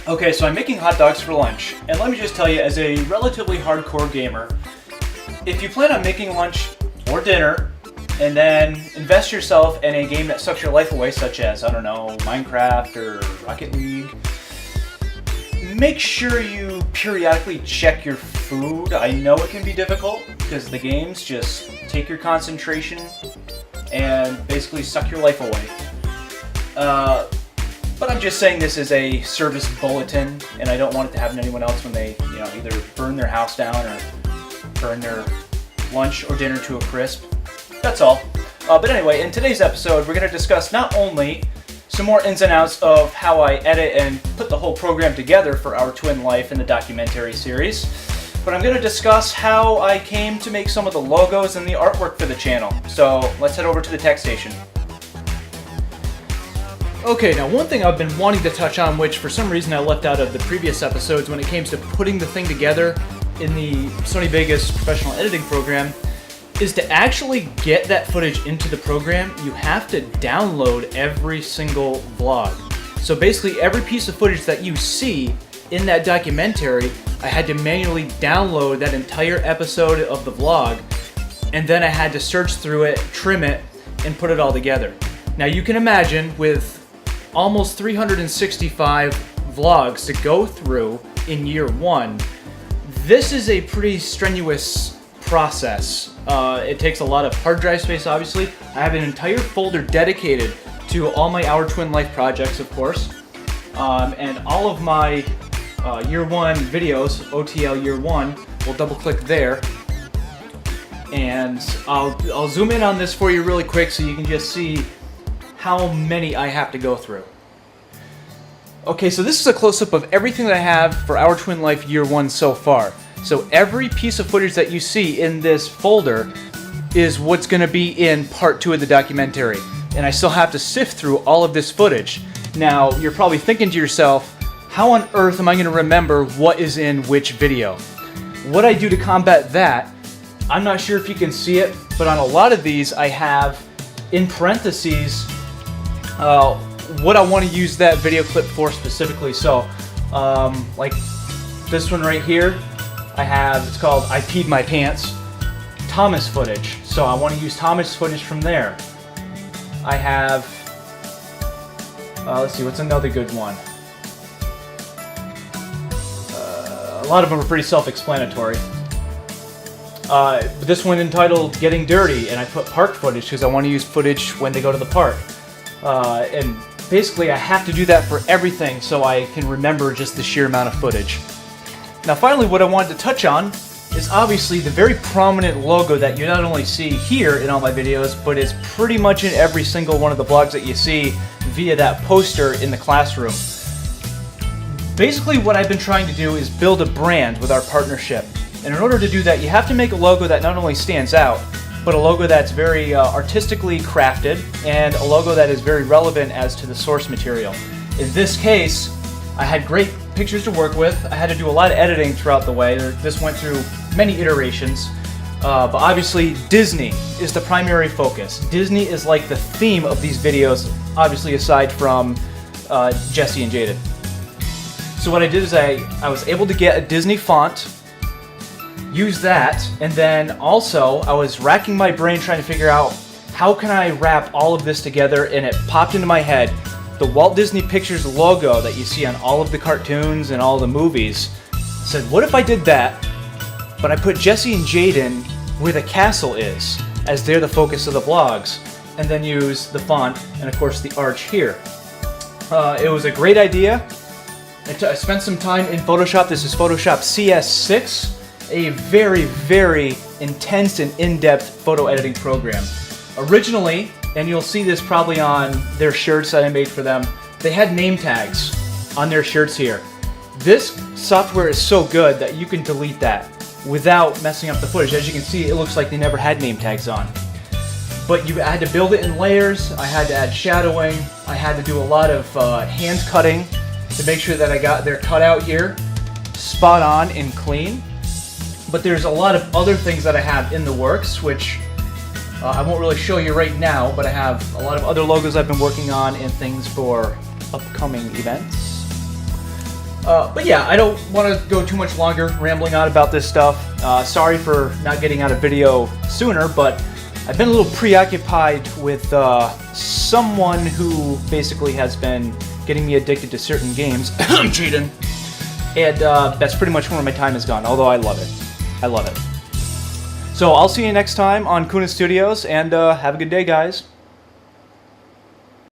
Okay, so I'm making hot dogs for lunch, and let me just tell you, as a relatively hardcore gamer, if you plan on making lunch or dinner, and then invest yourself in a game that sucks your life away, such as, I don't know, Minecraft or Rocket League, make sure you periodically check your food. I know it can be difficult, because the games just take your concentration and basically suck your life away. But I'm just saying this is a service bulletin, and I don't want it to happen to anyone else when they, either burn their house down or burn their lunch or dinner to a crisp. That's all. But anyway, in today's episode, we're going to discuss not only some more ins and outs of how I edit and put the whole program together for our Twin Life in the documentary series, but I'm going to discuss how I came to make some of the logos and the artwork for the channel. So let's head over to the tech station. Okay, now one thing I've been wanting to touch on, which for some reason I left out of the previous episodes when it came to putting the thing together in the Sony Vegas professional editing program, is to actually get that footage into the program, you have to download every single vlog. So basically every piece of footage that you see in that documentary, I had to manually download that entire episode of the vlog, and then I had to search through it, trim it, and put it all together. Now you can imagine, with almost 365 vlogs to go through in year one, this is a pretty strenuous process. It takes a lot of hard drive space, obviously. I have an entire folder dedicated to all my Our Twin Life projects, of course, and all of my year one videos, OTL year one, we'll double click there, and I'll zoom in on this for you really quick so you can just see how many I have to go through. Okay, so this is a close-up of everything that I have for Our Twin Life year one so far. So every piece of footage that you see in this folder is what's going to be in part 2 of the documentary. And I still have to sift through all of this footage. Now, you're probably thinking to yourself, how on earth am I going to remember what is in which video? What I do to combat that, I'm not sure if you can see it, but on a lot of these I have in parentheses what I want to use that video clip for specifically. So, like this one right here, it's called I Peed My Pants, Thomas footage. So I want to use Thomas footage from there. I have, let's see, what's another good one? A lot of them are pretty self-explanatory. This one entitled Getting Dirty, and I put park footage because I want to use footage when they go to the park. And basically I have to do that for everything so I can remember just the sheer amount of footage. Now finally, what I wanted to touch on is obviously the very prominent logo that you not only see here in all my videos, but it's pretty much in every single one of the vlogs that you see via that poster in the classroom. Basically what I've been trying to do is build a brand with our partnership. And in order to do that, you have to make a logo that not only stands out, but a logo that's very artistically crafted, and a logo that is very relevant as to the source material. In this case, I had great pictures to work with. I had to do a lot of editing throughout the way. This went through many iterations, but obviously Disney is the primary focus. Disney is like the theme of these videos, obviously aside from Jesse and Jaden. So what I did is I was able to get a Disney font, use that, and then also I was racking my brain trying to figure out how can I wrap all of this together, and it popped into my head. The Walt Disney Pictures logo that you see on all of the cartoons and all the movies. I said, what if I did that, but I put Jesse and Jaden where the castle is, as they're the focus of the vlogs, and then use the font and of course the arch here. It was a great idea. I spent some time in Photoshop. This is Photoshop CS6. A very, very intense and in-depth photo editing program. Originally, and you'll see this probably on their shirts that I made for them, they had name tags on their shirts here. This software is so good that you can delete that without messing up the footage. As you can see, it looks like they never had name tags on. But I had to build it in layers, I had to add shadowing, I had to do a lot of hand cutting to make sure that I got their cutout here spot on and clean. But there's a lot of other things that I have in the works, which I won't really show you right now, but I have a lot of other logos I've been working on and things for upcoming events. But yeah, I don't want to go too much longer rambling on about this stuff. Sorry for not getting out a video sooner, but I've been a little preoccupied with someone who basically has been getting me addicted to certain games. I'm cheating. And that's pretty much where my time has gone, although I love it. I love it. So I'll see you next time on Kunath Studios, and have a good day, guys.